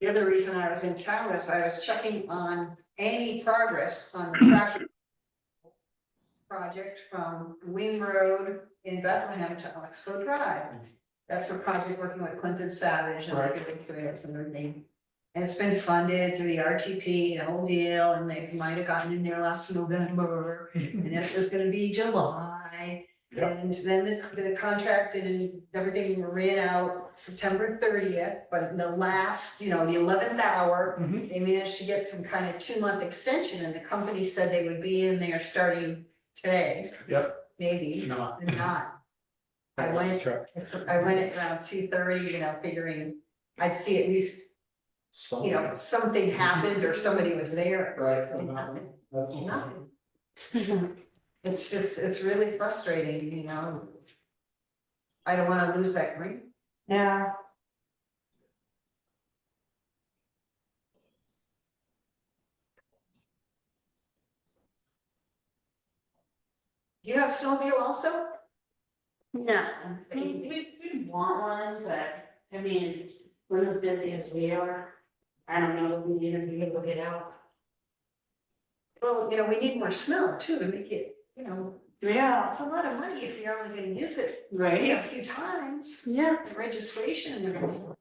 The other reason I was in town was I was checking on any progress on the traffic project from Wing Road in Bethlehem to Oxbow Drive. That's a project working with Clinton Savage and Big Trails and everything. And it's been funded through the RTP, the whole deal, and they might have gotten in there last November, and it was gonna be July. Yep. And then the contract and everything ran out September 30th, but in the last, the 11th hour, Mhm. they managed to get some kind of 2-month extension, and the company said they would be in there starting today, Yep. maybe, No. and not. I went at around 2:30, figuring I'd see at least, something happened or somebody was there. Right. And nothing. That's Nothing. It's really frustrating, I don't wanna lose that green. Yeah. Do you have snowmobile also? No, we want one, but I mean, we're as busy as we are. I don't know if we need to be able to get out. Well, we need more snow too to make it, Yeah. it's a lot of money if you're only gonna use it a Right. few times, Yeah. the registration and everything.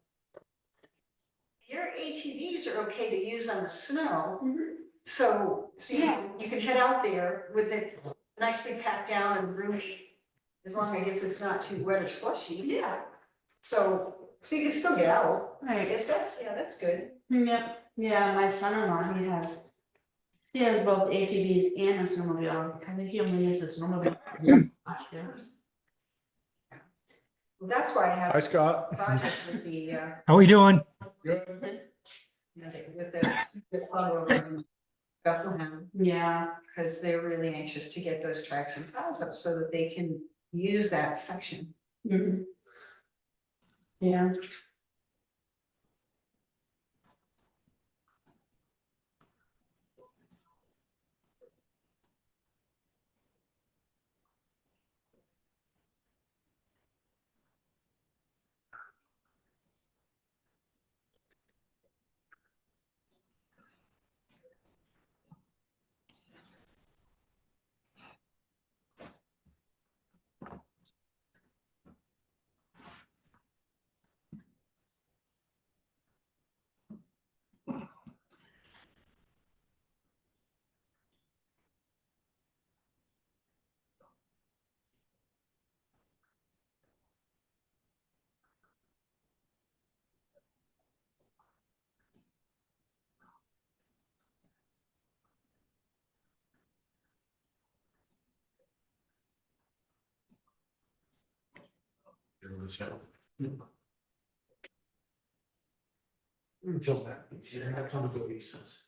Your ATVs are okay to use on the snow, so you can head out there with it nicely packed down and roomy. As long, I guess it's not too wet or slushy, Yeah. so you can still get out, I Right. guess that's good. Yep. Yeah, my son-in-law, he has both ATVs and a snowmobile. I think he only uses snowmobile. Well, that's why I have Hi, this Scott. project with the, How we doing? Good. with the club over in Bethlehem, Yeah. because they're really anxious to get those tracks and files up so that they can use that section. Mhm. Yeah. Just that, it's here, that's on the good pieces.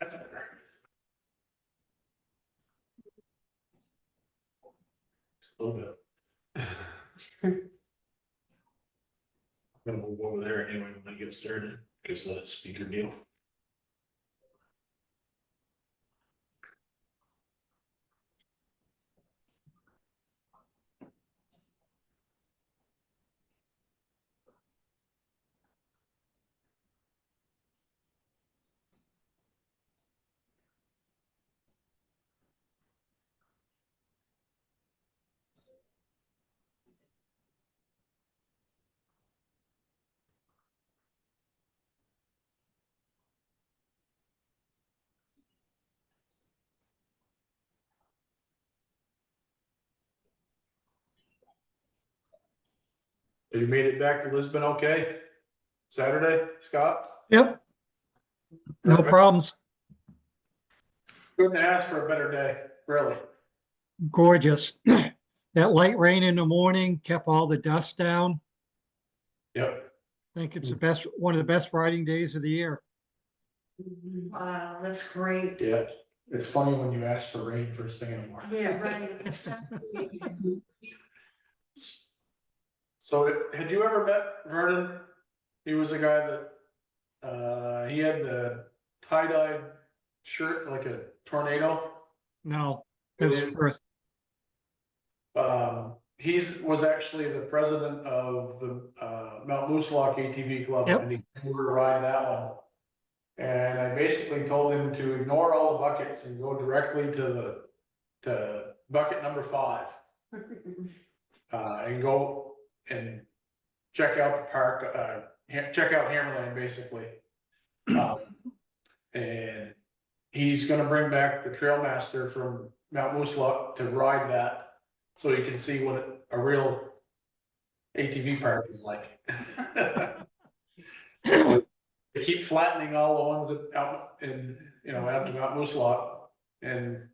That's better. Just a little bit. I'm gonna move over there anyway when I get started, because the speaker deal. You made it back to Lisbon okay? Saturday, Scott? Yep, no Perfect. problems. Couldn't ask for a better day, really. Gorgeous. That light rain in the morning kept all the dust down. Yep. I think it's the best, one of the best riding days of the year. Wow, that's great. Yeah. It's funny when you ask for rain first thing in the morning. Yeah, right. Exactly. So had you ever met Vernon? He was a guy that, he had the tie-dyed shirt like a tornado. No, that's the first. Was actually the president of the, Mount Moosilauke ATV Club. Yep. And he would ride that one. And I basically told him to ignore all the buckets and go directly to bucket number 5. And go and check out the park, check out Hammerland basically. And he's gonna bring back the Trailmaster from Mount Moosilauke to ride that, so you can see what a real ATV park is like. They keep flattening all the ones that out in, out to Mount Moosilauke, and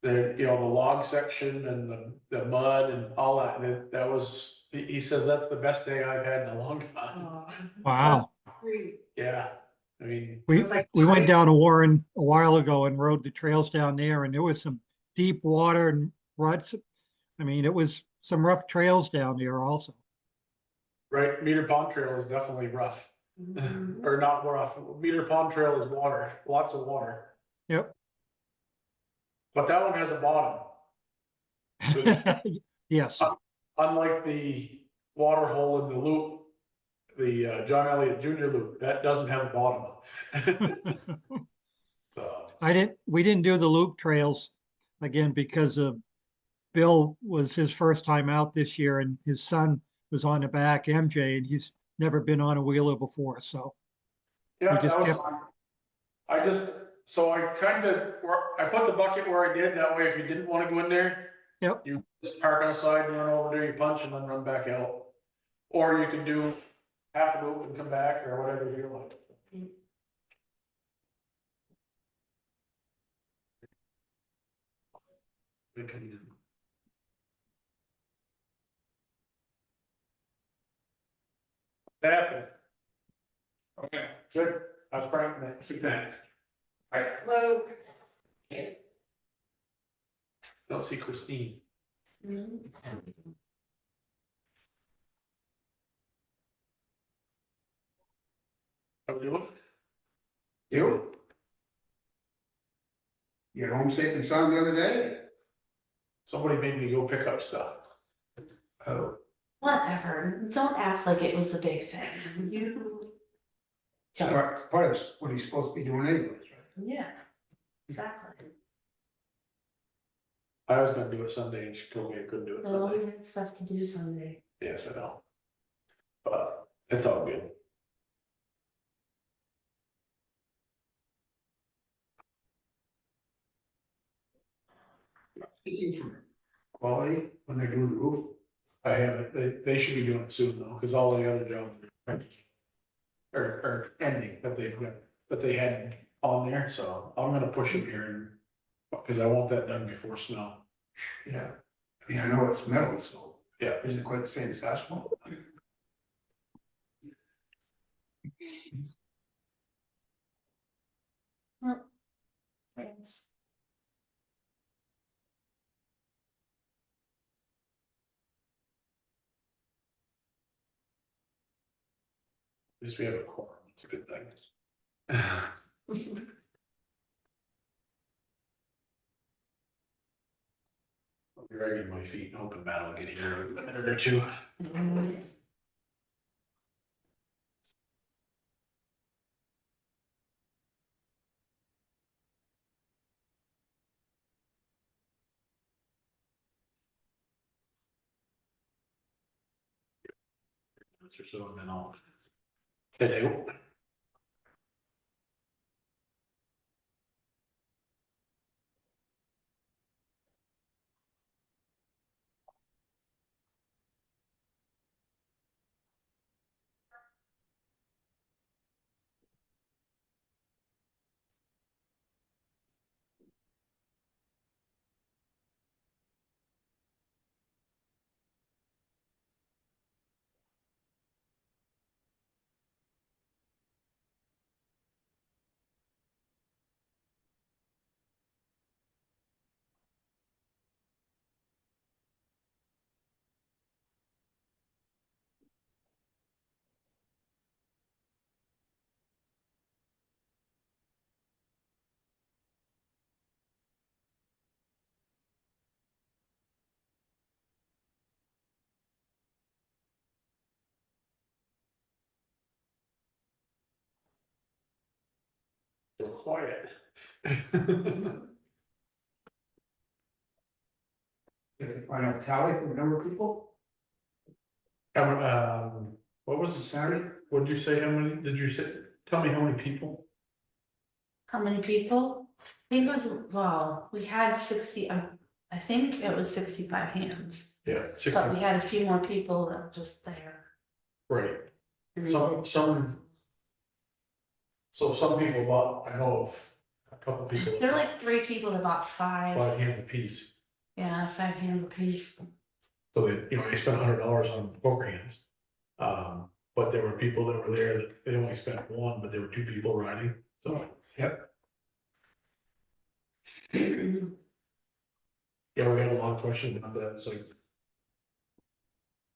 the, the log section and the mud and all that was, he says that's the best day I've had in a long time. Aw, Wow. that's great. Yeah, I mean, We, It's like we went trail- down to Warren a while ago and rode the trails down there, and there was some deep water and ruts. I mean, it was some rough trails down there also. right, Meter Pond Trail is definitely rough, Mhm. or not rough, Meter Pond Trail is water, lots of water, Yep. but that one has a bottom. Yes. Unlike the water hole in the loop, the John Elliott Junior loop, that doesn't have a bottom. So, We didn't do the loop trails again because of Bill was his first time out this year and his son was on the back, MJ, and he's never been on a wheeler before, so. yeah, just that was kept- fine. So I I put the bucket where I did, that way if you didn't wanna go in there. Yep. You just park outside, run over there, you punch and then run back out. Or you can do half a loop and come back or whatever you like. We can- That happened. Okay, good. I was praying that. Good. Alright, Hello. don't see Christine. Mhm. How we doing? You? You get home safe and sound the other day? Somebody made me go pick up stuff. Oh. Whatever, don't act like it was a big thing, you. Part of what he's supposed to be doing anyways, right? Yeah, exactly. I was gonna do it Sunday and she told me I couldn't do it Well, Sunday. we had stuff to do someday. Yes, I know. But it's all good. Speaking from quality, when they're doing the roof, I haven't, they should be doing it soon though, cause all the other jobs are ending that they had on there, so I'm gonna push them here and. Cause I want that done before snow. yeah. I mean, I know it's metal, so. Yeah. Isn't it quite the same as asphalt? Thanks. At least we have a quorum, it's a good thing. I'll be dragging my feet and hoping Matt will get here in a minute or two. Or so, and then I'll head out. So quiet. If they find out tally for the number of people, What was the Saturday? What did you say? How many, did you say, tell me how many people? How many people? I think it was, well, we had 60, I think it was 65 hands, Yeah, but 60, we had a few more people that were just there. right. And they Some, did- some. So some people bought, I know of a couple people. There were like 3 people that bought 5, 5 hands apiece. yeah, 5 hands apiece. So they, they spent $100 on poker hands. But there were people that were there that they only spent 1, but there were 2 people riding, so. yep, Yeah, we had a lot of questions about that, it's like.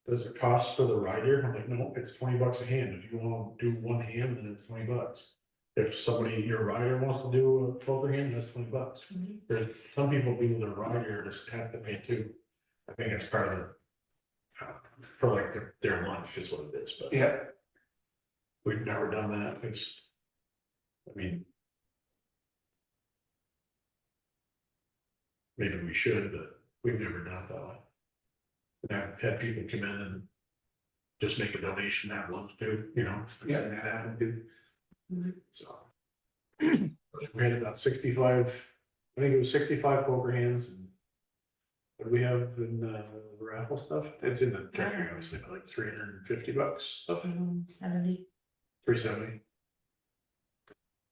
Does it cost for the rider? I'm like, no, it's $20 a hand, if you wanna do 1 hand, then it's $20. If somebody, your rider wants to do a poker hand, that's $20. Mhm. There's some people do their rider, just have to pay too. I think it's part of the. For like their lunch is what it is, but. yeah, We've never done that, because. I mean. Maybe we should, but we've never done it that way. And I've had people come in and. Just make a donation, have lunch too, Yeah. and that happened too. Mhm. So. We had about 65, I think it was 65 poker hands and. What do we have in raffle stuff? It's in the treasury, obviously, but like $350 stuff, 70. 370.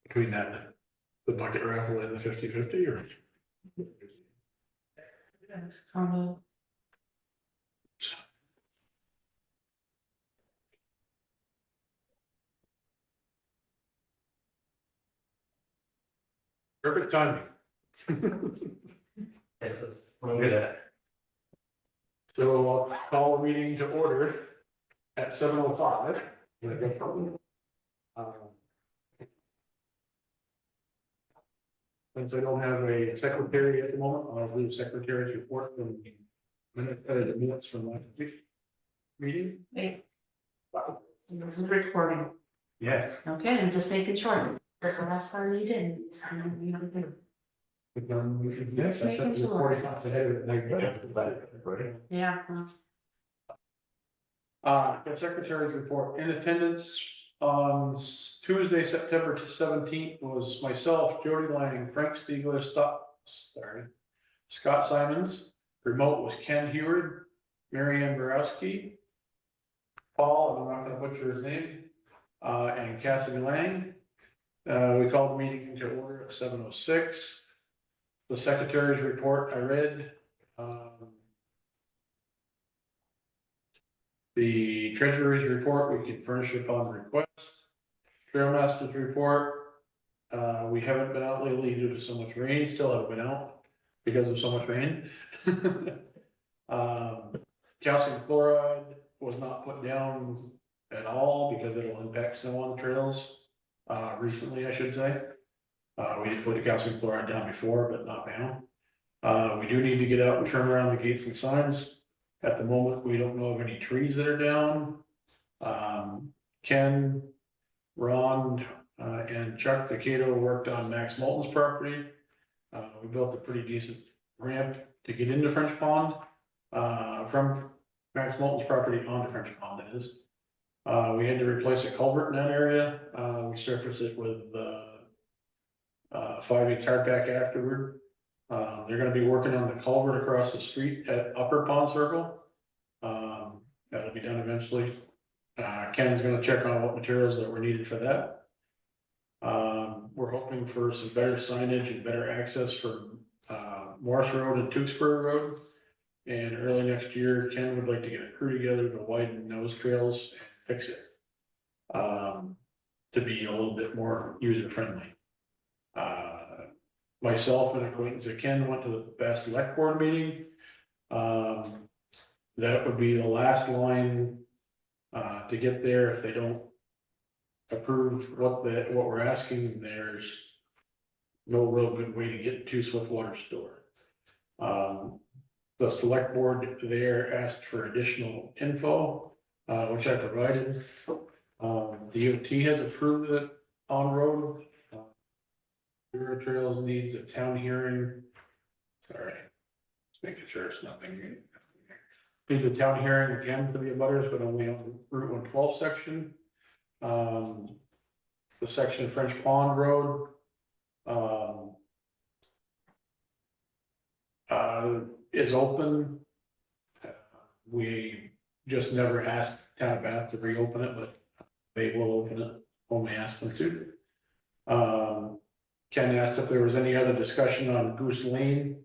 Between that, the bucket raffle and the 50/50 or? That's combo. Perfect timing. Yes, that's what I'm good at. So I'll call the meeting to order at 7:05. Since I don't have a secretary at the moment, I'll leave secretary's report from the minutes from last week. Meeting. Wait. This is recording. Yes. Okay, I'm just making sure. That's the last time you did. So you don't do. Yes, I making took the sure. 40 minutes ahead of it. Yeah. Well, The secretary's report in attendance on Tuesday, September 17th was myself, Jody Lang, Frank Stiegler, Scott Simons. Remote was Ken Heward, Mary Ann Borowski, Paul, and I'm not gonna butcher his name, and Cassidy Lang. We called the meeting to order at 7:06. The secretary's report I read. The treasurer's report, we can furnish upon request. Trailmaster's report, we haven't been out lately due to so much rain, still haven't been out because of so much rain. Calcium chloride was not put down at all because it'll impact snow on the trails, recently, I should say. We did put the calcium chloride down before, but not now. We do need to get out and turn around the gates and signs. At the moment, we don't know of any trees that are down. Ken, Ron, and Chuck Decato worked on Max Moulton's property. We built a pretty decent ramp to get into French Pond, from Max Moulton's property onto French Pond, that is. We had to replace a culvert in that area. We surfaced it with 5/8 hardback afterward. They're gonna be working on the culvert across the street at Upper Pond Circle. That'll be done eventually. Ken's gonna check on what materials that were needed for that. We're hoping for some better signage and better access for Morris Road and Tewksbury Road. And early next year, Ken would like to get a crew together to widen those trails and fix it. To be a little bit more user friendly. Myself and acquaintance of Ken went to the Bass Select Board meeting. That would be the last line to get there if they don't approve what we're asking. There's no real good way to get to Swiftwater store. The select board there asked for additional info, which I provided. DOT has approved it on road. Euro Trails needs a town hearing. Sorry. Just making sure it's nothing. Need a town hearing again for the abutters, but only on Route 112 section. The section of French Pond Road. Is open. We just never asked Town of Bath to reopen it, but they will open it when we ask them to. Ken asked if there was any other discussion on Goose Lane.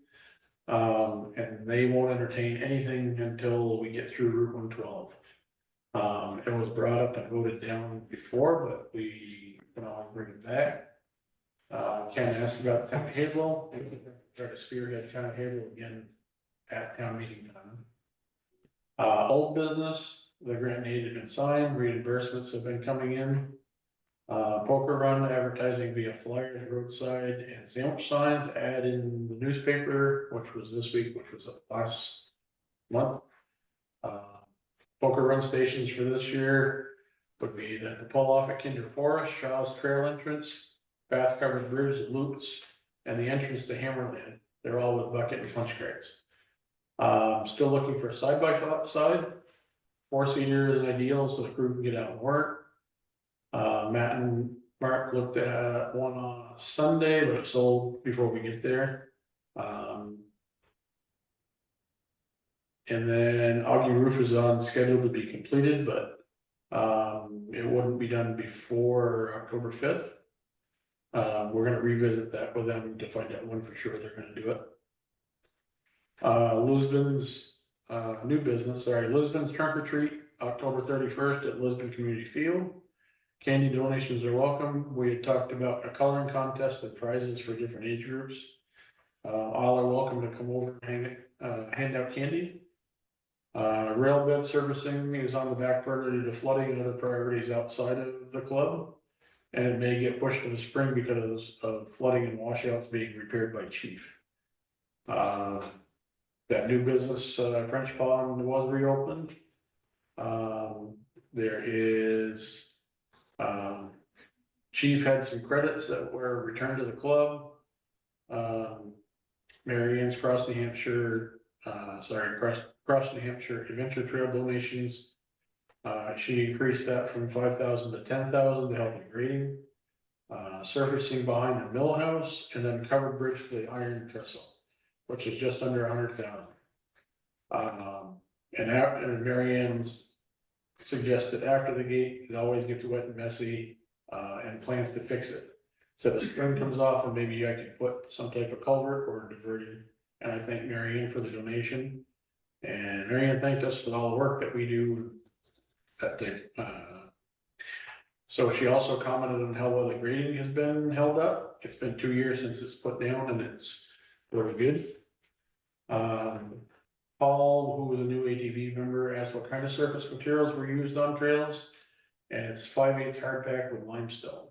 And they won't entertain anything until we get through Route 112. It was brought up and voted down before, but we can all bring it back. Ken asked about Town of Haverhill, try to spearhead Town of Haverhill again at town meeting time. Old business, the grant aid had been signed, reimbursements have been coming in. Poker run advertising via flyers, roadside and sandwich signs, ad in the newspaper, which was this week, which was last month. Poker run stations for this year would be the pull off at Kinder Forest, Shaw's Trail entrance, Bath Covered Bridge, Loops, and the entrance to Hammerland. They're all with bucket and punch cards. Still looking for a side by side. 4-seater is ideal so the crew can get out and work. Matt and Mark looked at one on Sunday, but it sold before we get there. And then Augie roof is on schedule to be completed, but it wouldn't be done before October 5th. We're gonna revisit that with them to find out when for sure they're gonna do it. Lisbon's new business, Lisbon's trunk or treat, October 31st at Lisbon Community Field. Candy donations are welcome. We had talked about a coloring contest and prizes for different age groups. All are welcome to come over and hand out candy. Rail bed servicing is on the back burner due to flooding and other priorities outside of the club. And it may get pushed to the spring because of flooding and washouts being repaired by chief. That new business, French Pond was reopened. There is, chief had some credits that were returned to the club. Mary Ann's Cross New Hampshire, Cross New Hampshire Adventure Trail donations. She increased that from 5,000 to 10,000 to help in grading. Surfacing behind the mill house and then covered bridge for the Iron Trestle, which is just under 100,000. And Mary Ann's suggested after the gate, it always gets wet and messy, and plans to fix it. So the spring comes off and maybe I can put some type of culvert or diverting. And I thank Mary Ann for the donation. And Mary Ann thanked us for all the work that we do that day. So she also commented on how well the grading has been held up. It's been 2 years since it's put down and it's really good. Paul, who was a new ATV member, asked what kind of surface materials were used on trails. And it's 5/8 hard pack with limestone.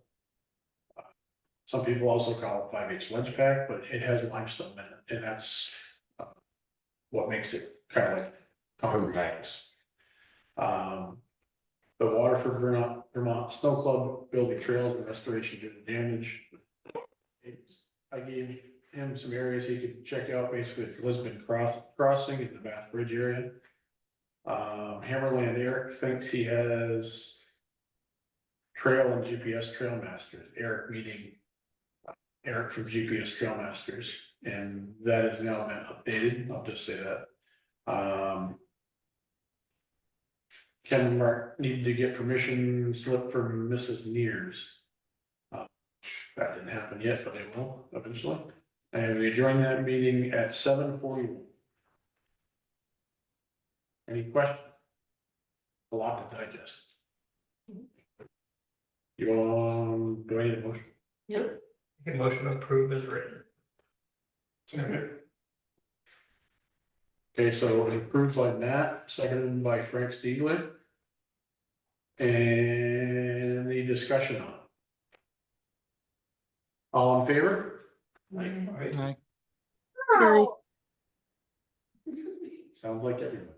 Some people also call it 5/8 ledge pack, but it has limestone in it, and that's what makes it kind of like concrete. The Waterford Vermont Snow Club building trails and restoration due to damage. I gave him some areas he could check out. Basically, it's Lisbon Crossing in the Bath Bridge area. Hammerland, Eric thinks he has trail and GPS Trail Masters. Eric meeting Eric from GPS Trail Masters, and that has now been updated. I'll just say that. Ken and Mark needed to get permission slip from Mrs. Neers. That didn't happen yet, but it will eventually. And we adjourned that meeting at 7:41. Any questions? A lot to digest. You want, do I need a motion? Yep. A motion to approve is written. Okay, so approved by Matt, seconded by Frank Stiegler. And any discussion on it? All in favor? Aye. Sounds like everyone.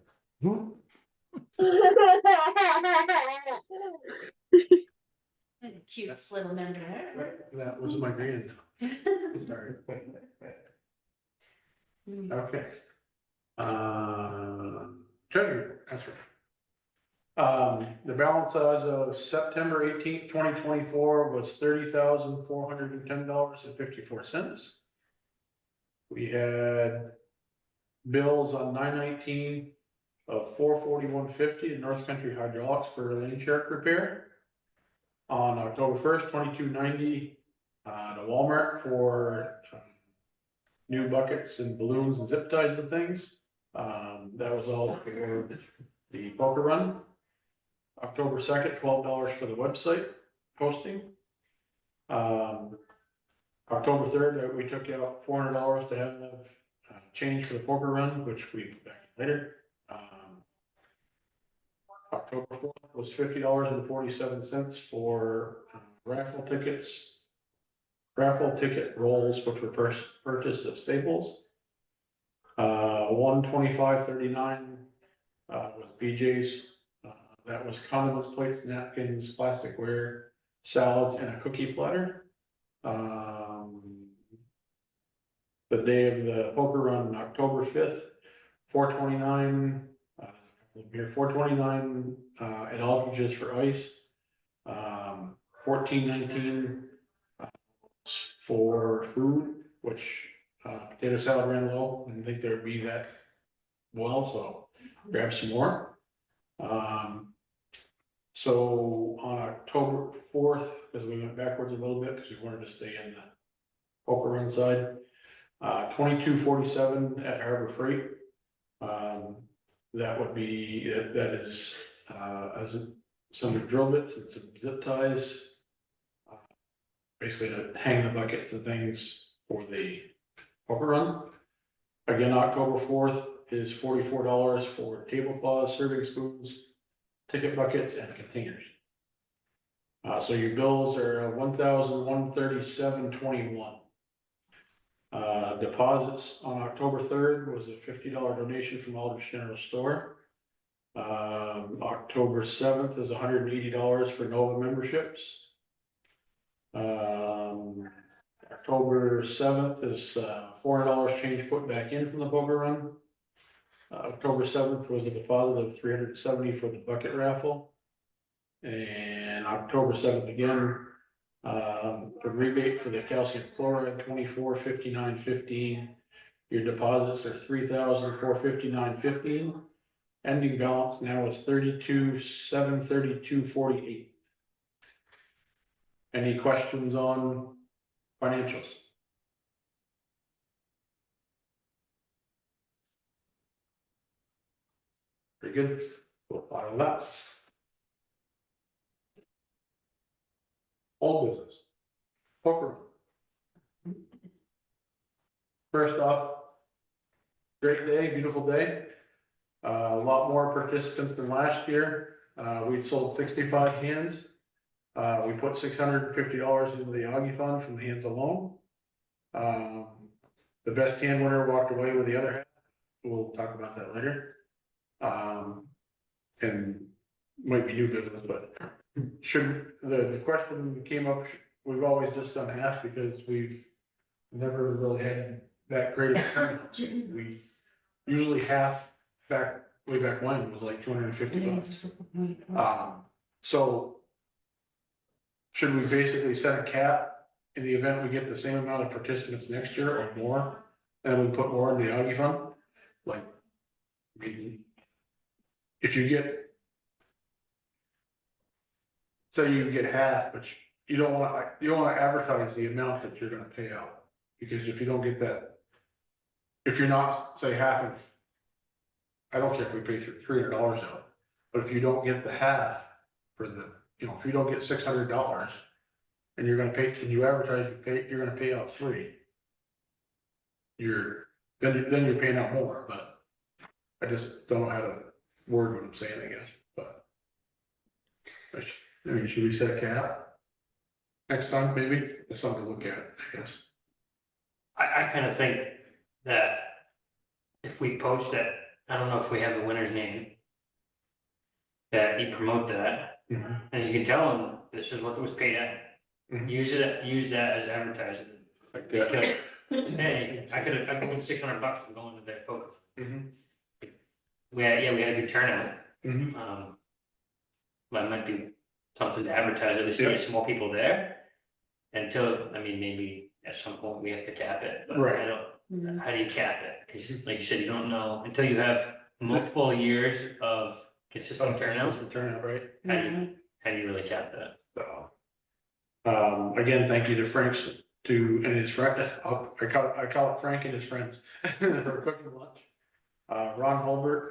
Cute little member. That was my grand. Sorry. Okay. Treasury, that's right. The balance as of September 18th, 2024 was $30,410.54. We had bills on 9/19 of $441.50 to North Country Hydraulics for lane shark repair. On October 1st, $22.90 to Walmart for new buckets and balloons and zip ties and things. That was all for the poker run. October 2nd, $12 for the website posting. October 3rd, we took out $400 to have change for the poker run, which we put back later. October 4th was $50.47 for raffle tickets. Raffle ticket rolls, which were purchased at Staples. $125.39 was BJ's. That was condiments, plates, napkins, plasticware, salads, and a cookie platter. The day of the poker run, October 5th, $429. Here, $429 at Aldridge's for ice. $14.19 for food, which potato salad ran low. I didn't think there'd be that well, so grab some more. So on October 4th, because we went backwards a little bit because we wanted to stay in the poker run side, $22.47 at Harbor Freight. That would be, that is as some drill bits and some zip ties. Basically to hang the buckets and things for the poker run. Again, October 4th is $44 for tablecloths, serving spoons, ticket buckets, and containers. So your bills are $1,137.21. Deposits on October 3rd was a $50 donation from Aldrich General Store. October 7th is $180 for Nova memberships. October 7th is $400 change put back in from the poker run. October 7th was a deposit of $370 for the bucket raffle. And October 7th again, a rebate for the calcium chloride, $24.59.15. Your deposits are $3,459.15. Ending balance now is $32,732.48. Any questions on financials? Very good. We'll file that. Old business. Poker. First off, great day, beautiful day. A lot more participants than last year. We'd sold 65 hands. We put $650 into the Augie fund from the hands alone. The best hand winner walked away with the other half. We'll talk about that later. And might be new business, but should the question came up, we've always just done half because we've never really had that great of turnouts. We usually half way back when was like $250. So should we basically set a cap in the event we get the same amount of participants next year or more, and we put more in the Augie fund? Like, maybe if you get, say you get half, but you don't want to advertise the amount that you're going to pay out, because if you don't get that, if you're not, say, half of, I don't care if we pay $300 out, but if you don't get the half for the, if you don't get $600 and you're going to pay, and you advertise you're going to pay out $300, then you're paying out more. But I just don't know how to word what I'm saying, I guess. But I mean, should we set a cap next time? Maybe it's something to look at, I guess. I kind of think that if we post it, I don't know if we have the winner's name, that you promote that, and you can tell them this is what was paid out. Mhm. Use that as advertising. Like that. Hey, I could have won $600 from going to that poker. Mhm. We had a good turnout. Mhm. But it might be something to advertise, at least to Yeah. get some more people there. Until, I mean, maybe at some point we have to cap it, but I Right. don't, how do you cap it? Cause like you said, you don't know, until you have multiple years of consistent turnout, Just the turnout, right? how do you really cap that? So. Again, thank you to Frank's and his friend, I call it Frank and his friends for cooking lunch. Ron Holbert,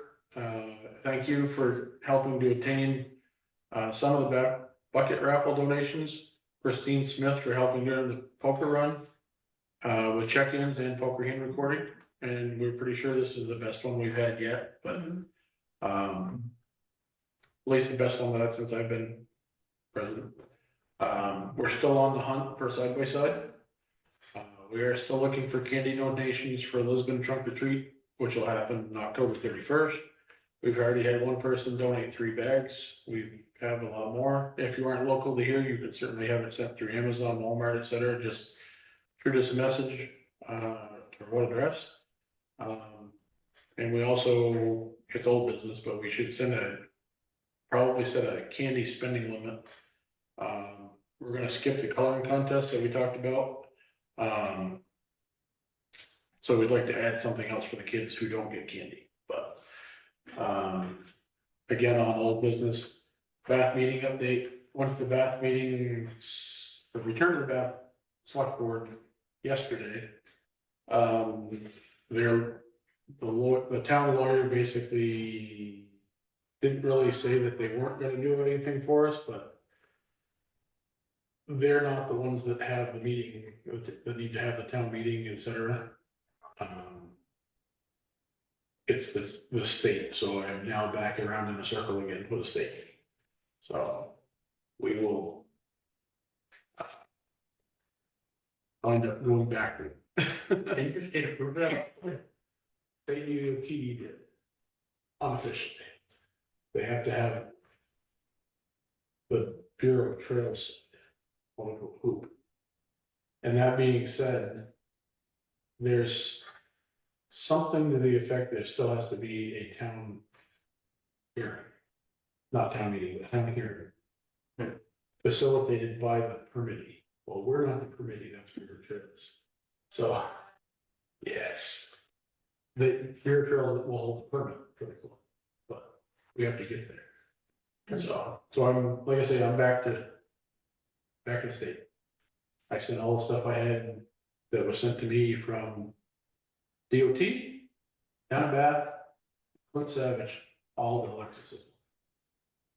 thank you for helping to attain some of the bucket raffle donations. Christine Smith for helping during the poker run with check-ins and poker hand recording. And we're pretty sure this is the best one we've had yet, but at least the best one that I've since I've been president. We're still on the hunt for side by side. We are still looking for candy donations for Lisbon Trunk or Treat, which will happen on October 31st. We've already had one person donate 3 bags. We have a lot more. If you aren't local to here, you can certainly have it sent through Amazon, Walmart, etc. Just shoot us a message to what address. And we also, it's old business, but we should probably set a candy spending limit. We're gonna skip the coloring contest that we talked about. So we'd like to add something else for the kids who don't get candy, but, again, on old business, Bath meeting update, went to the Bath meeting, the return to the Bath select board yesterday. The town lawyer basically didn't really say that they weren't gonna do anything for us, but they're not the ones that have the meeting, that need to have the town meeting, et cetera. It's the state, so I'm now back around in a circle again with the state. So we will end up going backward. Can you just get approved of that? State DOT did unofficially. They have to have the Bureau of Trails on a hoop. And that being said, there's something to the effect there still has to be a town hearing. Not town meeting, but town hearing. Facilitated by the permittee. Well, we're not the permittee, that's Bureau of Trails. So, yes. The Bureau of Trails will hold the permit for the club, but we have to get there. So I'm, like I say, I'm back to the state. I sent all the stuff I had that was sent to me from DOT, Town Bath, Cliff Savage, all to Alexis.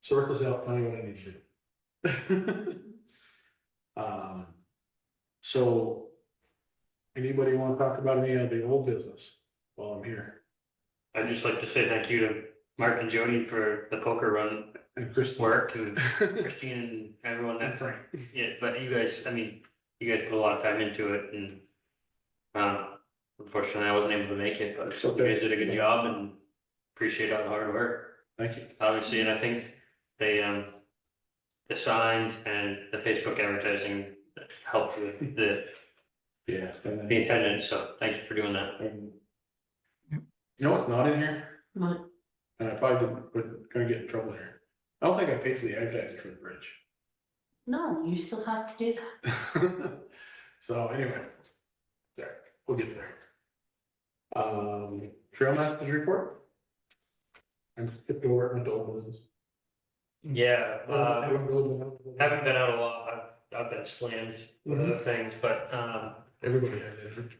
Sort this out, tell me what I need to do. So anybody want to talk about any of the old business while I'm here? I'd just like to say thank you to Mark and Jody for the poker run And Chris work and Christine and everyone and that, Frank. yeah, but you guys, I mean, you guys put a lot of time into it and unfortunately I wasn't able to make it, but you guys did a good job and appreciate all the hard work, Thank you. obviously, and I think they, the signs and the Facebook advertising helped with the Yes. attendance, so thank you for doing that. You know what's not in here? What? And I probably gonna get in trouble here. I don't think I paid for the advertising for the bridge. No, you still have to do that. So anyway, there, we'll get there. Trail masters report? And skipped over it into old business. Yeah, Haven't really been out. haven't been out a lot, I've been slammed with other things, but, Everybody has it.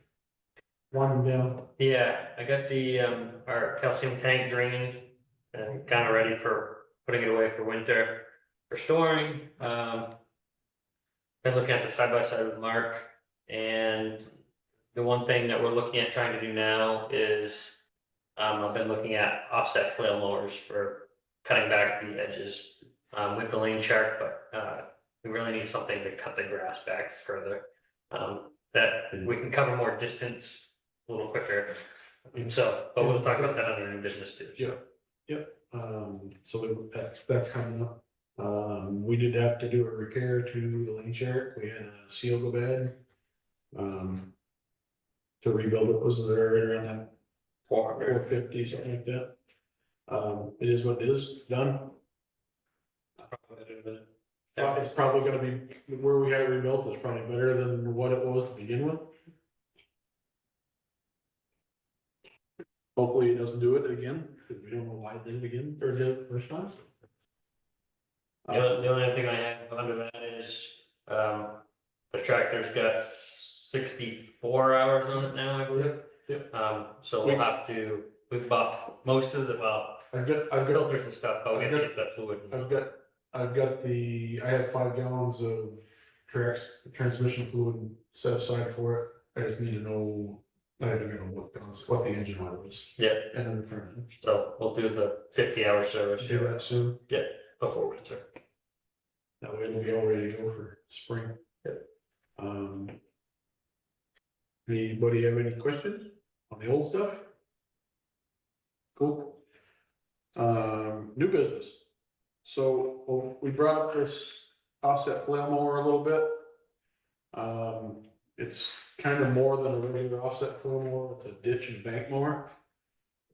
One down. yeah, I got the, our calcium tank drained and kind of ready for putting it away for winter, for storing. Been looking at the side by side with Mark, and the one thing that we're looking at trying to do now is, I've been looking at offset flail mowers for cutting back the edges, with the lane shark, but, we really need something to cut the grass back further. That we can cover more distance a little quicker. So, but we'll talk about that on the new business too. So. Yep. So that's coming up. We did have to do a repair to the lane shark. We had a seal go bad. To rebuild it, was there right around that 400. 450, something like that. It is what it is, done. It's probably gonna be, where we had it rebuilt is probably better than what it was to begin with. Hopefully it doesn't do it again, because we don't know why it did it again, or did it the first time. The only thing I have under that is, the tractor's got 64 hours on it now, I believe. Yep. So we'll have to, we've bought most of the, well, I've got, filters and stuff, but we have to get the fluid. I've got I have 5 gallons of transmission fluid set aside for it. I just need to know, I don't know what the engine oil is. Yeah, And then the front end. so we'll do the 50-hour service Do here that soon. before winter. That way it'll be all ready to go for spring. Anybody have any questions on the old stuff? Cool. New business. So we brought up this offset flail mower a little bit. It's kind of more than a regular offset flail mower, it's a ditch and bank mower.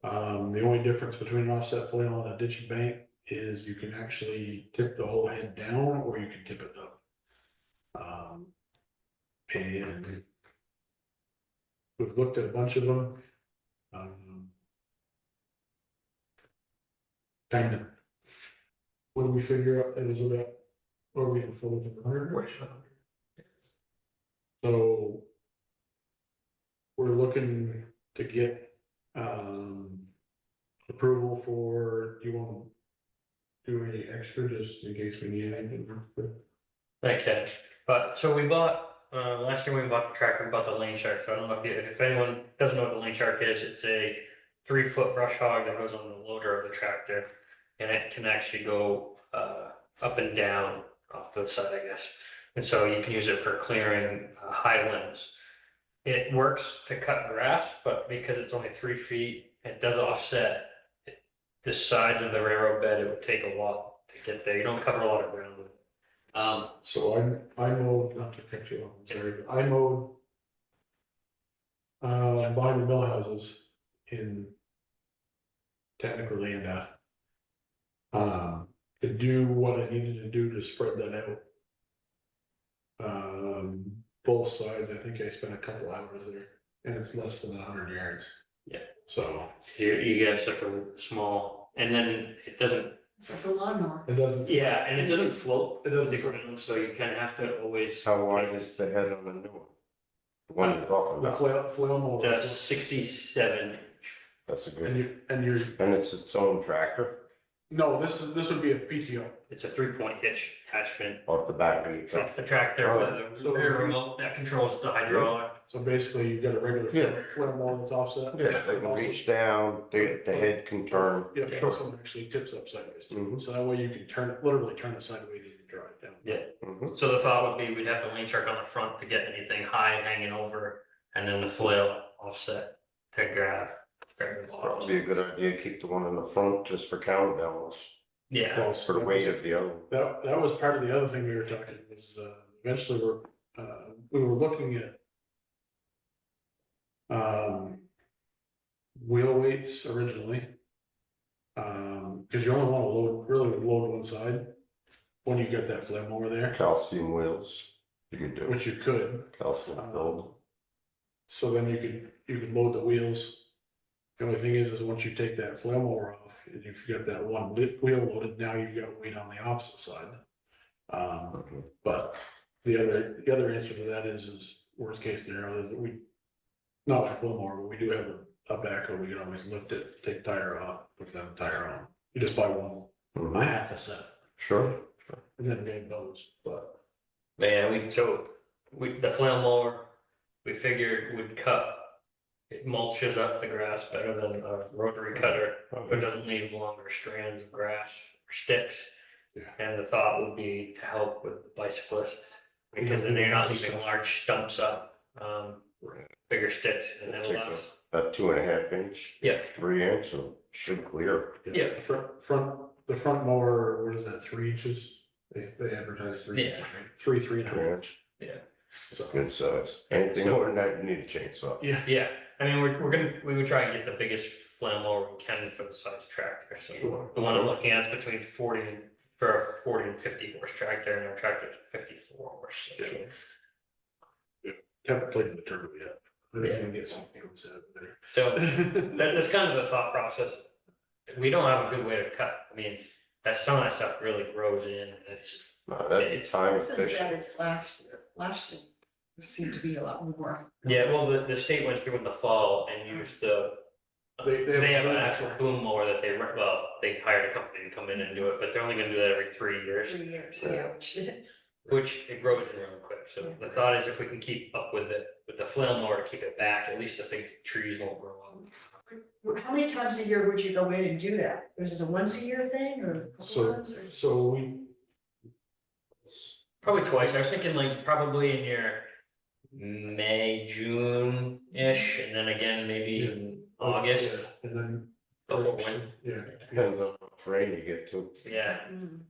The only difference between an offset flail and a ditch and bank is you can actually tip the whole head down or you can tip it up. And we've looked at a bunch of them. Kind of. What do we figure out? It was about, what are we in for, 100? So we're looking to get approval for, do you want to do any extra just in case we need anything? Okay, but so we bought, last year we bought the tractor, we bought the Lane Shark, so I don't know if anyone doesn't know what the Lane Shark is, it's a 3-foot brush hog that goes on the loader of the tractor. And it can actually go up and down off the side, I guess. And so you can use it for clearing high limbs. It works to cut grass, but because it's only 3 feet, it does offset the sides of the railroad bed. It would take a while to get there. You don't cover a lot of ground with it. So I mowed, not to cut you off, I'm sorry, but I mowed behind the mill houses in technically to do what I needed to do to spread that out. Both sides, I think I spent a couple hours there, and it's less than 100 yards. Yeah. So You have such a small, and then it doesn't. It's like a lawnmower. it doesn't. Yeah, and it doesn't float. It doesn't different, so you kind of have to always. How wide is the head on the new one? The one you're talking The about? flail mower. The 67 inch. That's a And good, you're, and it's its own tractor no, this would be a PTO. It's a 3-point hitch attachment. off the back of the It's truck. the tractor with the rear remote that controls the hydraulic. So basically you've got a regular Yeah. flail mower that's offset. Yeah, they can reach down, the head can turn. Yeah, this one actually tips up sideways, Mhm. so that way you can turn it, literally turn it sideways and draw it down. Mhm. So the thought would be we'd have the Lane Shark on the front to get anything high hanging over, and then the flail offset to grab the bottom. Probably a good idea, keep the one in the front just for counterbalance, Yeah, Well, for the weight of the other. that was part of the other thing we were talking, was, eventually we were looking at wheel weights originally. Cause you only wanna really load one side, when you get that flail mower there, Calcium wheels, you can do, which you could. calcium build. So then you could load the wheels. The only thing is once you take that flail mower off, and you've got that one wheel loaded, now you've got weight on the opposite side. But the other answer to that is worst case scenario, is that not a flail mower, but we do have a backhoe, we can always lift it, take tire off, put that tire on. You just buy one, a Mhm. half a set, Sure. and then make those, but. man, the flail mower, we figured would cut. It mulches up the grass better than a rotary cutter, but it doesn't leave longer strands of grass or sticks. Yeah. And the thought would be to help with bicyclists, because then you're not leaving large stumps up, bigger sticks, and it Take allows. a 2.5 inch. Yeah. 3 inch, so should clear. Yeah. The front mower, what is that, 3 inches? They advertise 3 Yeah. inches, right? 3.5. 3 inch. It's good size. Anything more than that, you need a chainsaw. Yeah. Yeah, I mean, we would try and get the biggest flail mower we can for the size tractor, so. Sure. The one I'm looking at is between 40 and, for a 40 and 50 horse tractor, and our tractor's 54 horse. So. Haven't played with the turbo yet. Maybe we can get something there. So that's kind of the thought process. We don't have a good way to cut, I mean, some of that stuff really grows in, and it's, That's time This is bad efficient. as last year, there seemed to be a lot more. yeah, well, the state went through in the fall and used they have an actual boom mower that they hired a company to come in and do it, but they're only gonna do that every 3 years. 3 years, yeah. Which it grows in really quick, so the thought is if we can keep up with the flail mower to keep it back, at least the big trees won't grow up. How many times a year would you go in and do that? Was it a once a year thing or a couple So, times? Or- so we, Probably twice, I was thinking like probably in your May, June-ish, and then again maybe in August. and then. Before winter. Yeah. Depends on how much rain you get too. Yeah,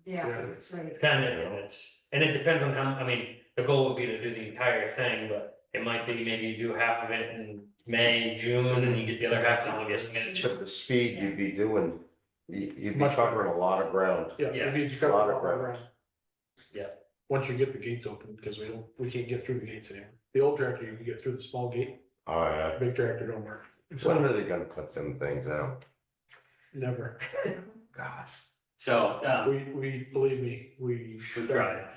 Yeah, Yeah. that's right. it's kind of, and it depends on how, I mean, the goal would be to do the entire thing, but it might be maybe you do half of it in May, June, and you get the other half in August. And it's- But the speed you'd be doing, you'd be Much covering a lot of ground. Yeah, Yeah. maybe you cover Lot of all ground. around. Yeah. Once you get the gates open, because we can't get through the gates anymore. The old tractor, you can get through the small gate, All right. big tractor don't work. When are they gonna cut them things out? Never. Gosh. So, We, believe me, we. we tried.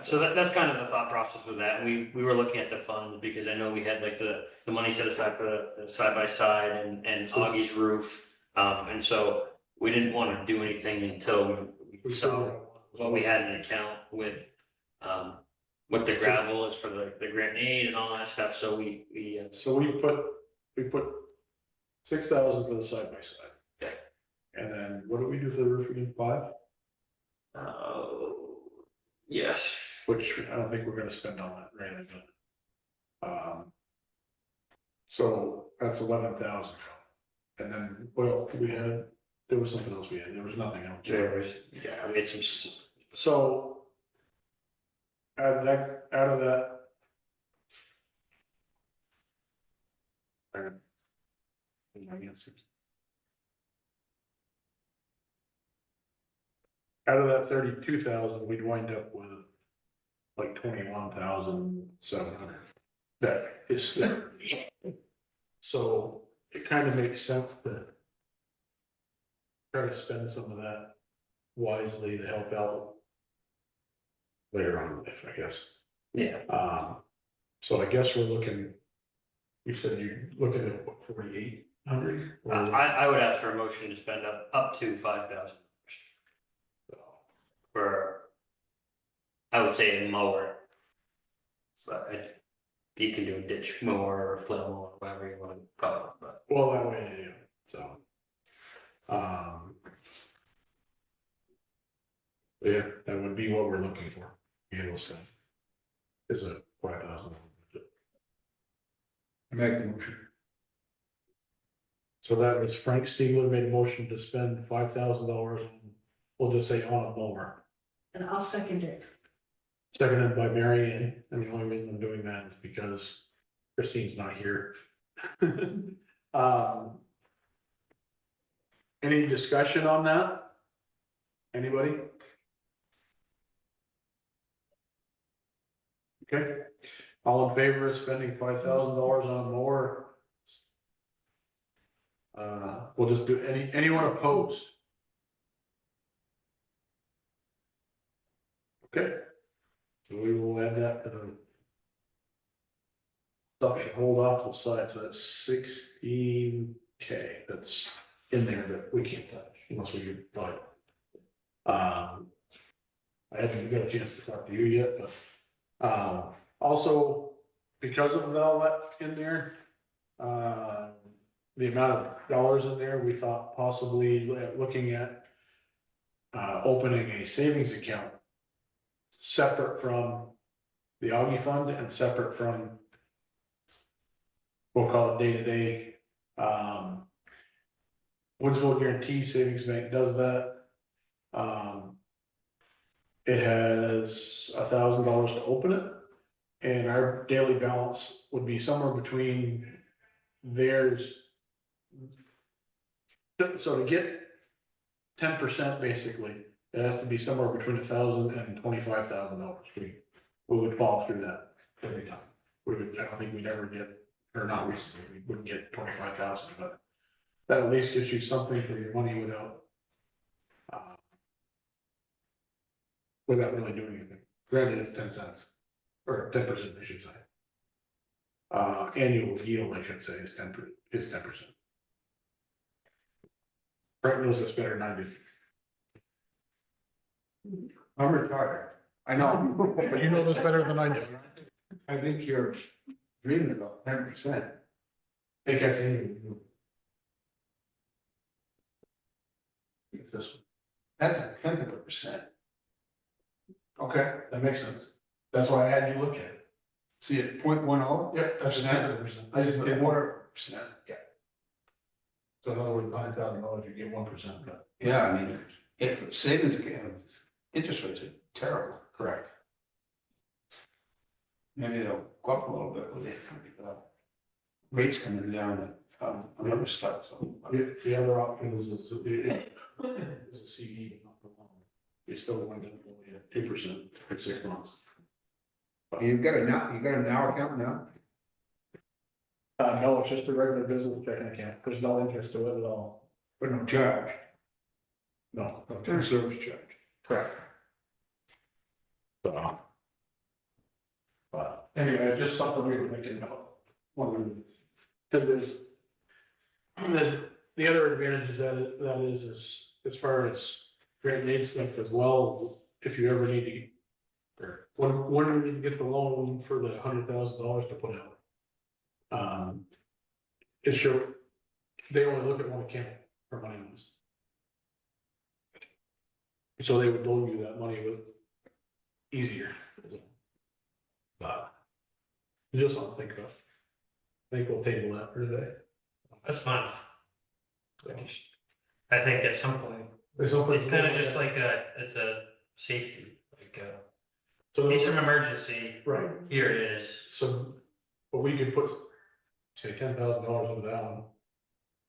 So that's kind of the thought process with that. We were looking at the fund because I know we had like the money set aside for the side by side and Augie's roof. And so we didn't want to do anything until we saw what we had in account with what the gravel is for the grenade and all that stuff. So we So we put 6,000 for the side by side. Yeah. And then what do we do for the roof again? 5? yes. Which I don't think we're gonna spend on that, really, but. So that's 11,000. And then, well, we had, there was something else we had, there was nothing else. There was, yeah, we had some. So. Out of that. Out of that 32,000, we'd wind up with like 21,700. That is still. So it kind of makes sense to. Try to spend some of that wisely to help out. Later on in life, I guess. Yeah. So I guess we're looking. You said you're looking at what, 4,800? I would ask for a motion to spend up to $5,000 for, I would say a mower. But you can do a ditch mower or flail mower, whatever you want to call it, but. Well, that way, yeah, so. Yeah, that would be what we're looking for. Be able to spend. Is a $5,000 budget. I make the motion. So that was Frank Stiegler made a motion to spend $5,000, we'll just say on a mower. And I'll second it. Seconded by Mary Ann, and the only reason I'm doing that is because Christine's not here. Any discussion on that? Anybody? Okay, all in favor of spending $5,000 on a mower? We'll just do anyone opposed? Okay. So we will add that to the. Stuff you hold off to the side, so that's 16K, that's in there that we can't touch unless we buy it. I haven't got a chance to talk to you yet, but, also, because of all that in there, the amount of dollars in there, we thought possibly looking at opening a savings account separate from the Augie fund and separate from, we'll call it day-to-day. Woodsville Guarantee Savings Bank does that. It has $1,000 to open it. And our daily balance would be somewhere between theirs. So to get 10% basically, it has to be somewhere between $1,000 and $25,000. We would fall through that every time. We would, I don't think we'd ever get, or not recently, we wouldn't get 25,000, but that at least gives you something for your money without really doing anything. Granted, it's 10 cents, or 10%, I should say. Annual yield, I should say, is 10%. Brett knows this better than I do. I'm retired. I know. But you know this better than I do. I think you're dreaming about 10%. I think that's annual. It's this That's a 10%. one. Okay, that makes sense. That's why I had you look at it. See, at 0.10, Yep, that's a 10%. I just did 1%. So in other words, $100,000, you get 1%, but. Yeah, I mean, if savings account, interest rates are terrible. Correct. Maybe they'll go up a little bit with it. Rates coming down, on other stuff, so. The other option is a CD, not the loan. You still want to get 2% for 6 months. You got a now account now? No, it's just a regular business checking account. There's no interest to it at all. But no charge, No. no service charge. Correct. So. But anyway, just something we were thinking about. Because there's the other advantages that is as far as grant aid stuff as well, if you ever need to. Or when we get the loan for the $100,000 to put out. It's sure, they only look at one account for money on this. So they would loan you that money with easier. But just something to think about. I think we'll table that for today. That's fine. I think at some point, It's open. it's kind of just like it's a safety, like So, in case of emergency, right, here it is. so, but we could put, say, $10,000 of it down.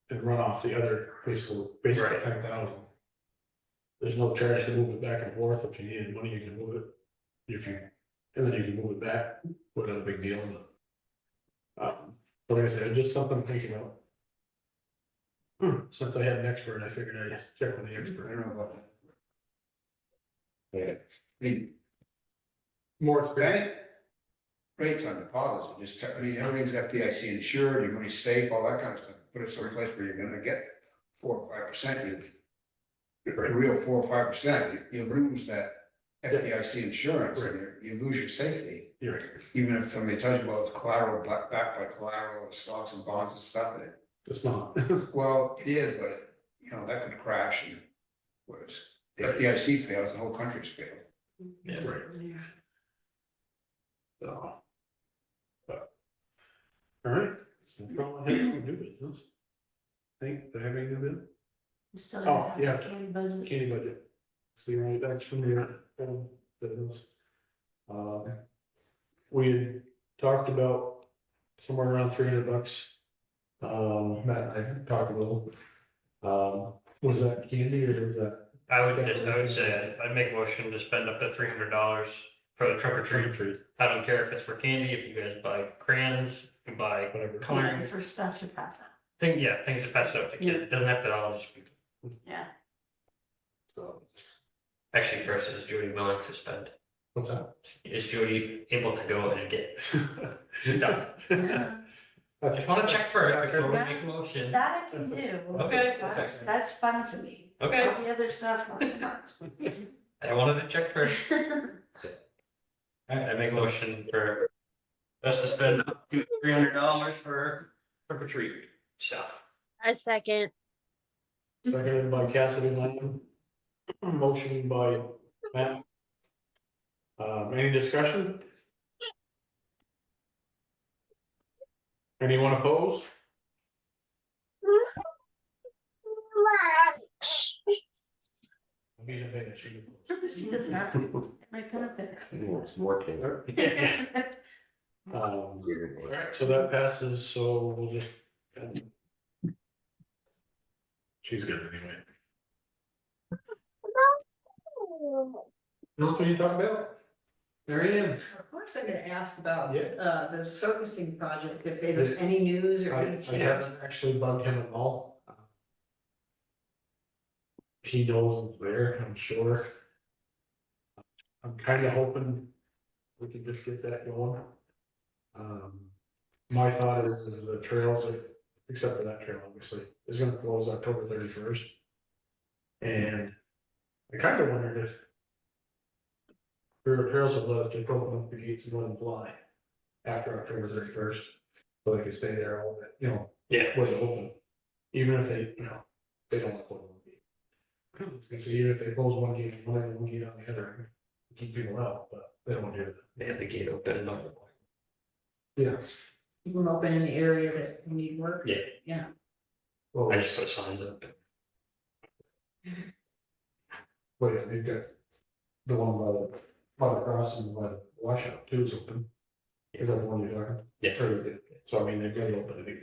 And run off the other, basically Right. 10,000. There's no charge to move it back and forth. If you needed money, you can move it. And then you can move it back, without a big deal, but like I said, just something to think about. Since I had an expert, I figured I'd just check with the I expert. don't know about that. Yeah. I mean, More experience. bank rates on deposits are just, I mean, everything's FDIC insured, your money's safe, all that kind of stuff. Put it someplace where you're gonna get 4 or 5%, a real 4 or 5%, you lose that FDIC insurance, and you lose your safety. You're right. Even if somebody tells you, well, it's collateral, backed by collateral, of stocks and bonds and stuff, and It's not. well, it is, but, that could crash, and whereas the FDIC fails, the whole country's failed. Yeah. Right. So. But. All right. That's all I have for new business. Think, do I have any new business? We still Oh, have yeah. a candy budget. Candy budget. See, right, that's from the, business. We had talked about somewhere around $300. Matt, I talked a little. Was that candy or was that? I would say I'd make a motion to spend up to $300 for the trunk or treat. Treat, I don't care if it's for candy, if you guys buy crayons, if you buy whatever. coloring, For stuff to pass out. things to pass out to kids, it doesn't have to all just be. Yeah. So, Actually, first, is Jody willing to spend? what's that? Is Jody able to go and get stuff? I just wanna check first before we make a motion. That I can do. Okay. That's fun to me. Okay. All the other stuff, not so much. I wanted to check first. Alright, I make a motion for us to spend up to $300 for trick or treat stuff. A second. Seconded by Cassidy Lamb. Motion by Matt. Any discussion? Anyone opposed? Be the thing that she- just see this now. Might come up there. It's working. Yeah. Alright, so that passes, so we'll just. She's good anyway. That's what you talking about? Mary Ann? Of course, I'm gonna ask about, Yeah. the surfacing project, if there's any news or I any change. haven't actually bugged him at all. He knows it's there, I'm sure. I'm kinda hoping we can just get that going. My thought is the trails are, except for that trail, obviously, is gonna close October 31st. And I kinda wondered if River Trails would let us just open up the gates and let them fly after October 31st. So they can stay there all that, Yeah. when they're open. Even if they, they don't want to close one gate. So even if they close one gate, one gate on the other, keep people out, but they don't want to do They have the gate open. that. Yeah. Keep them open in the area that need work. Yeah. Yeah, Well, I just put signs up. well, yeah, they've got the one by the crossing, by the washout too is open. Is that the one you're talking? Yeah. Pretty good. So I mean, they've got it open, I think.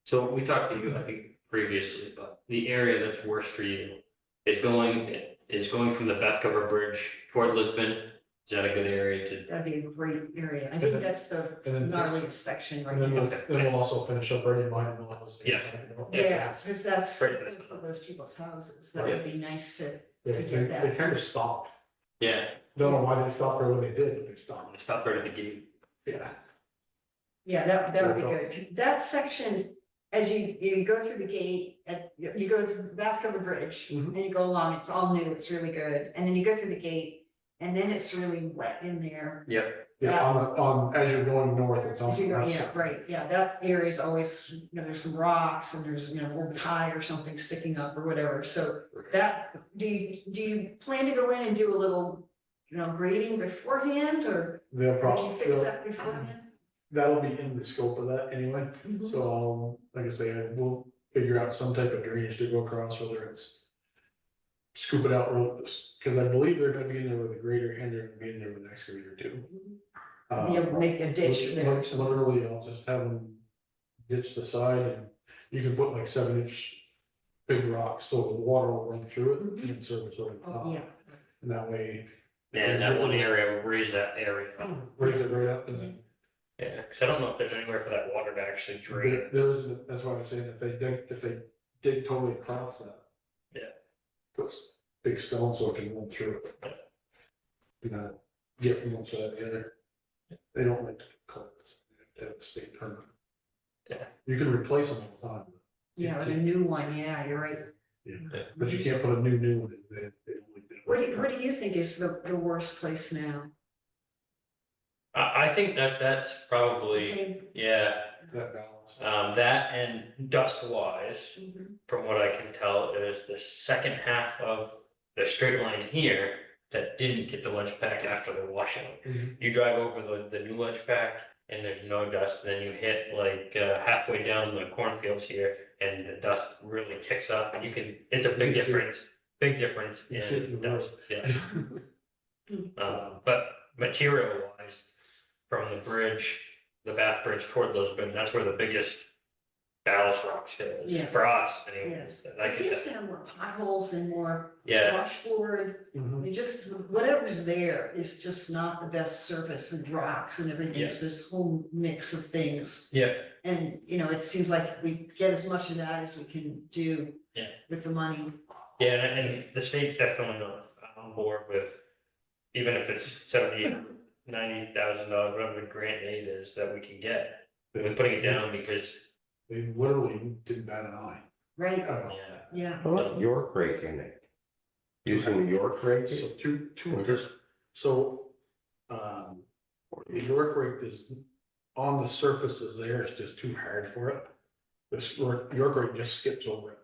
So we talked to you, I think, previously, but the area that's worse for you is going from the Beth Cover Bridge toward Lisbon. Is that a good area to? that'd be a great area. I think that's the And then, gnarliest section right and then now. we'll also finish up right in mine. Yeah. Yeah, because that's Right. close to those people's houses. That would be nice to, Yeah, to they, get that. they kind of stopped. Yeah, Don't know why they stopped or when they did, but they stopped. stop right at the gate. Yeah. Yeah, that would be good. That section, as you go through the gate, you go through the Bath Covered Bridge, Mhm. and you go along, it's all new, it's really good. And then you go through the gate, and then it's really wet in there. Yep. Yeah, as you're going north, it's on. As you go, yeah, right, yeah, that area is always, there's some rocks and there's, old tide or something sticking up or whatever, so that, do you plan to go in and do a little, grading beforehand, or They'll would you probably, fix that beforehand? that'll be in the scope of that anyway. Mhm. So, like I say, we'll figure out some type of drainage to go across, whether it's scoop it out, because I believe they're gonna be in there with a grader and they're gonna be in there with an excavator too. Be able to make a ditch there or something. Literally, I'll just have them ditch the side and you can put like 7-inch big rocks, so the water will run through it and service over the Oh, top. yeah. And that way, And that one area, will raise that area. raise it right up and then. Yeah, because I don't know if there's anywhere for that water to actually drain. There isn't, that's why I'm saying, if they dig totally across that. Yeah. Puts big stones so it can run through it. Get from one side to the other. They don't like to cut, they have to stay permanent. Yeah. You can replace them all the time. Yeah, with a new one, yeah, you're right. Yeah, but you can't put a new one in, they don't like that. What do you think is the worst place now? I think that's probably, Same. yeah, That balance. that and dust wise, Mhm. from what I can tell, is the second half of the straight line here that didn't get the ledge pack after the washout. Mhm. You drive over the new ledge pack and there's no dust, and then you hit like halfway down the cornfields here and the dust really kicks up and it's a big You can see it. difference You can see it from in the road. dust, yeah. But material wise, from the bridge, the Bath Bridge toward Lisbon, that's where the biggest ballast rocks is, Yeah. for us anyways. It seems to have more potholes and more Yeah, washboard. I Mhm. mean, just whatever's there is just not the best surface and rocks and everything. Yeah. It's this whole mix of things. yeah, And, it seems like we get as much of that as we can do. Yeah. With the money. yeah, and the state's definitely not on board with, even if it's $70,000-$90,000, whatever the grant aid is that we can get. We're putting it down because, They literally didn't bat an eye. Right, about yeah, that. yeah. Well, that's York rake in it. Using York rake, So two, or just, so, the York rake is, on the surfaces there, it's just too hard for it. This York rake just skips over it.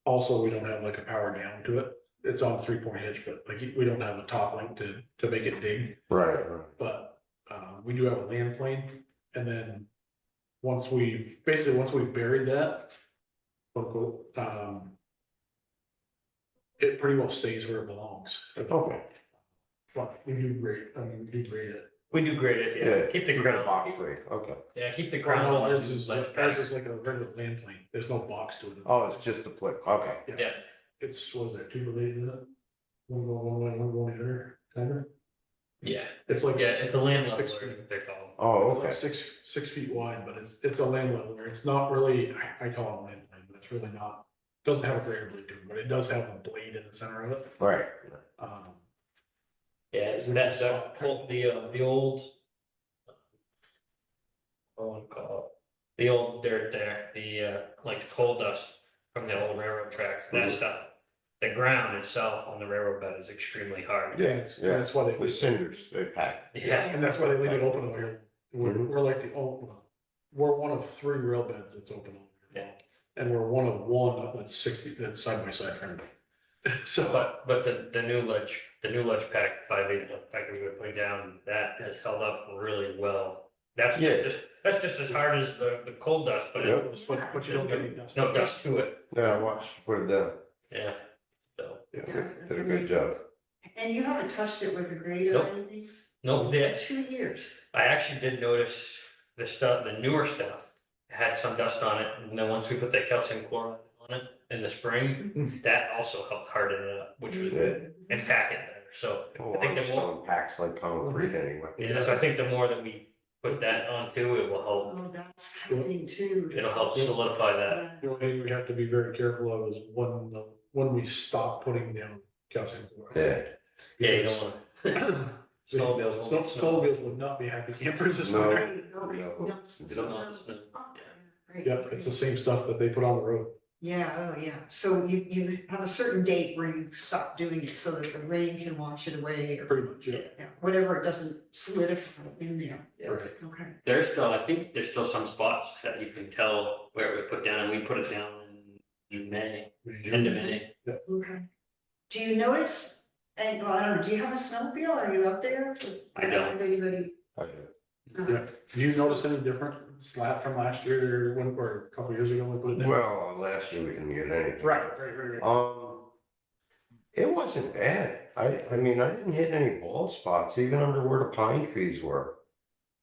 Also, we don't have like a power down to it, it's on 3-point hitch, but like, we don't have a top link to make it dig. right, But, we do have a land plane, and then once we've buried that, quote, unquote, it pretty well stays where it belongs. Okay, But we do grade, I mean, we do grade it. We do grade it, yeah, yeah, keep the you got a ground, box rate, okay. yeah, keep the No, ground. on ours the is, ledge ours pad. is like a regular land plane, there's no box to it. Oh, it's just a plate, okay. Yeah. It's, what is that, two blades in it? One going one way, one going the other, kind of? Yeah, It's like. yeah, it's a land 6 leveler, feet. they're called. Oh, It's like okay, 6 feet wide, but it's a land leveler, it's not really, I call it a land plane, but it's really not. Doesn't have a grader blade to it, but it does have a blade in the center of it. right, Yeah, it's Which that, is that, fine. the old. What do I wanna call it, the old dirt there, the, like the coal dust from the old railroad tracks, that Mhm. stuff. The ground itself on the railroad bed is extremely hard. Yeah, Yeah. that's why they. with cinders, they pack. Yeah, And that's why they leave it open over here. Mhm. We're like the, we're one of 3 rail beds that's open over here. Yeah. And we're one of one that's 60, that's side by side friendly. So, but the new ledge pack 5/8 pack we were putting down, that has held up really well. That's Yeah. that's just as hard as the coal dust, but Yep. but you don't get any dust. no dust to it, Yeah, I watched, you put it down, yeah, so. Yeah, did that's a good amazing. job. And you haven't touched it with a grader Nope. or anything? No, yeah, 2 years. I actually did notice the stuff, the newer stuff had some dust on it, and then once we put that calcium chloride on it in the spring, that also helped harden it up, which was, Yeah. and pack it better, so. Oh, I think the more, limestone packs like concrete anyway. yeah, so I think the more that we put that on too, it will help, Oh, that's happening too. it'll help solidify that. Yeah. The only thing we have to be very careful of is when we stop putting down calcium chloride. Yeah, Yeah, you don't want. Snowmobiles won't get snow. Snowmobiles would not be happy campers this No. winter. Right, no, No. no, Don't want snow. Oh, great, Yep, it's the great. same stuff that they put on the road. Yeah, oh, yeah, so you have a certain date where you stop doing it so that the rain can wash it away or, Pretty much, yeah. yeah, whatever, it doesn't solidify in there, Yeah. Right. okay. There's still, I think there's still some spots that you can tell where it was put down, and we put it down in May, end of May. Okay. Do you notice, and well, I don't know, do you have a snowmobile? Are you up there? I don't. Anybody? I do. Yeah. Do you notice any different slap from last year or a couple years ago when we put it down? Well, last year we didn't get anything. Right. It wasn't bad. I mean, I didn't hit any bald spots, even under where the pine trees were.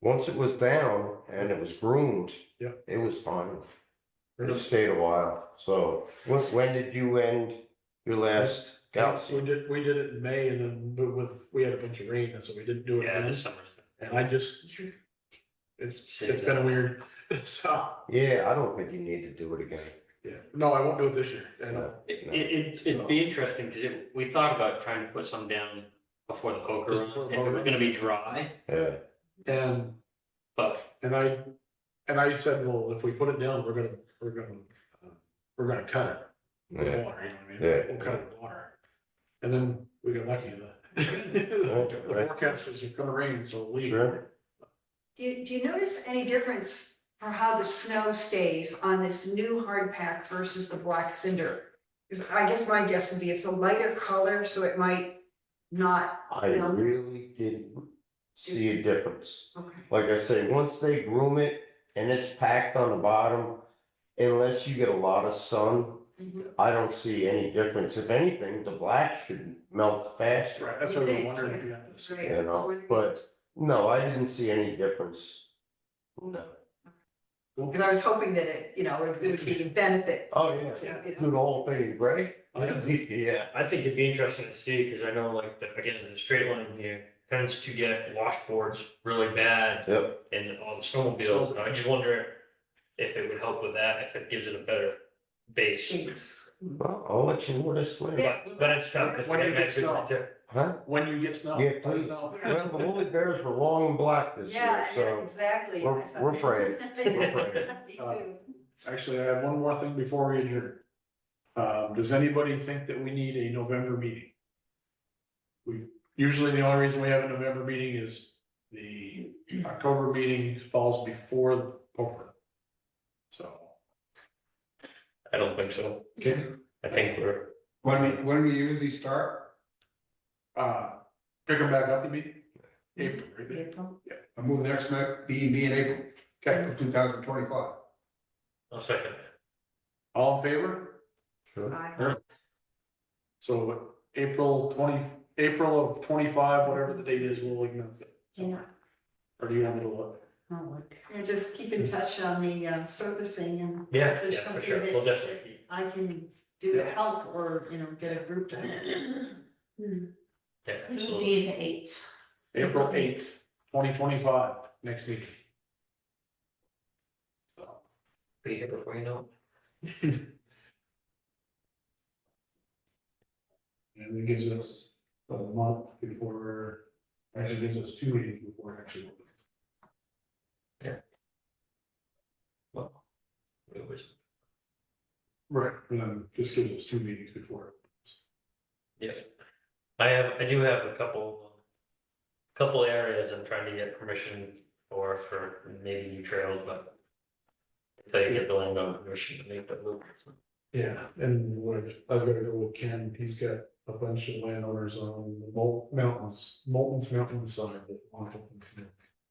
Once it was down and it was groomed. Yeah. It was fine. It stayed a while. So when did you end your last We calcium? did it in May and then we had a bunch of rain, and so we didn't do it Yeah, again. this summer's. And I just, it's been weird, so, Yeah, I don't think you need to do it again. yeah, no, I won't do it this year. And No. It'd be interesting, cause we thought about trying to put some down before the poker Just run, before if the it poker was run? gonna be dry, Yeah, And, but and I said, well, if we put it down, we're gonna cut it. With Yeah. water, you know what I mean? Yeah. We'll cut it with water. And then we got lucky, the forecast was gonna rain, so we. sure. Do you notice any difference for how the snow stays on this new hard pack versus the black cinder? Because I guess my guess would be it's a lighter color, so it might not, I really didn't see a difference. okay. Like I say, once they groom it and it's packed on the bottom, unless you get a lot of sun, Mhm. I don't see any difference. If anything, the black should melt faster, Right, that's what I was wondering if you had this. Right, you I was know, wondering- but no, I didn't see any difference. No. Because I was hoping that it would be a benefit. Oh, yeah. You know. Do the whole thing in gray? Yeah. Yeah. I think it'd be interesting to see, cause I know like, again, the straight line here tends to get washboards really bad Yep. in all the snowmobiles, and I just wonder if it would help with that, if it gives it a better base. Thanks. Well, I'll let you know this way. Yeah. But it's tough, cause When we you get get snow. winter. Huh? When you get snow. Yeah, let us please. know. Well, the woolly bears were long and black this year, Yeah, so. exactly. we're praying. We're praying. Me too. Actually, I have one more thing before we adjourn. Does anybody think that we need a November meeting? Usually the only reason we have a November meeting is the October meeting falls before the poker. So, I don't think so, okay, I think we're, When we usually start, pick them back up, you mean? April, right? April. I move the next B in April, Okay, of 2025. I'll second. all in favor? Sure. Bye. So April of 25, whatever the date is, we'll ignore it. Yeah. Or do you want me to look? And just keep in touch on the surfacing and. Yeah, if there's yeah, for something sure, that we'll definitely keep, I can do to help or, get a group to. yeah, It would absolutely. be the 8th. April 8th, 2025, next meeting. Be here before you know And it gives us a month before, actually gives us 2 meetings before actually. it. Well, it was, Right, and then just gives us 2 meetings before. yeah. I do have a couple areas I'm trying to get permission for maybe new trails, but if I get the landowner permission to make that loop. Yeah, and what, I've got to go with Ken, he's got a bunch of landowners on the Molten's mountain side that want to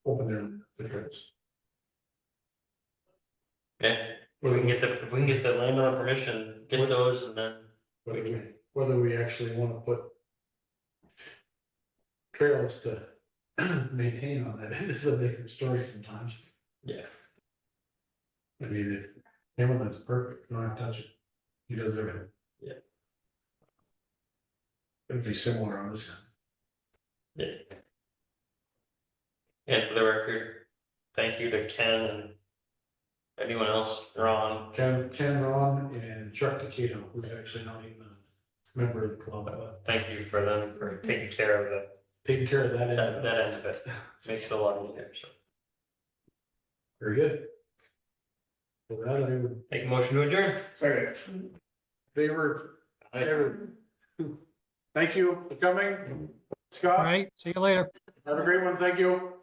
open their trails. Yeah, if we can get the landowner permission, get those and then, Whether we actually want to put trails to maintain on that is a different story sometimes. yeah. I mean, if Hammerman's perfect, you don't have to touch it. He does everything. Yeah. It'd be similar on this. Yeah. And for the record, thank you to Ken and anyone else, Ron. Ken Ron and Chuck Takito, who's actually not even a member of the club, but Thank you for them for taking care of taking care of that end. that end of it. Makes it a lot easier, so. Very good. For that, I would Make a motion to adjourn. Second. favor. Thank you for coming, All Scott. right, see you later. Have a great one. Thank you.